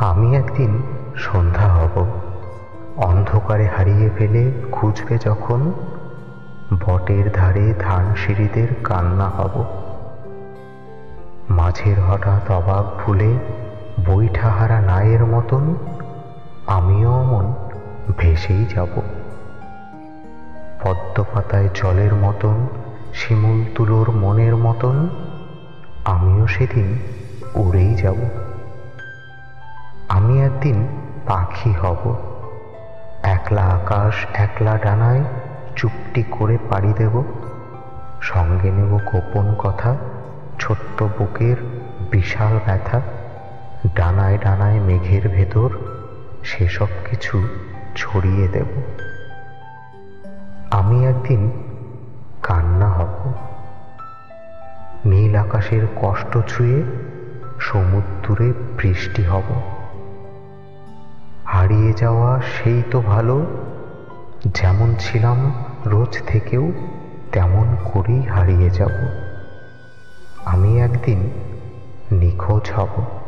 আমি একদিন সন্ধ্যা হব, অন্ধকারে হারিয়ে ফেলে খুঁজবে যখন, বটের ধারে ধানসিঁড়িদের কান্না হব। মাঝের হঠাৎ অবাক ভুলে বৈঠাহারা নায়ের মতন আমিও অমন ভেসেই যাব। পদ্মপাতায় জলের মতন, শিমুল তুলোর মনের মতন আমিও সেদিন উড়েই যাব। আমি একদিন পাখি হব, একলা আকাশ একলা ডানায় চুপটি করে পাড়ি দেব। সঙ্গে নেব গোপন কথা, ছোট্ট বুকের বিশাল ব্যথা। ডানায় ডানায় মেঘের ভেতর সেসব কিছু ছড়িয়ে দেব। আমি একদিন কান্না হব, নীল আকাশের কষ্ট ছুঁয়ে সমুদ্রে বৃষ্টি হব। হারিয়ে যাওয়া সেই তো ভালো, যেমন ছিলাম রোজ থেকেও তেমন করেই হারিয়ে যাব। আমি একদিন নিখোঁজ হব।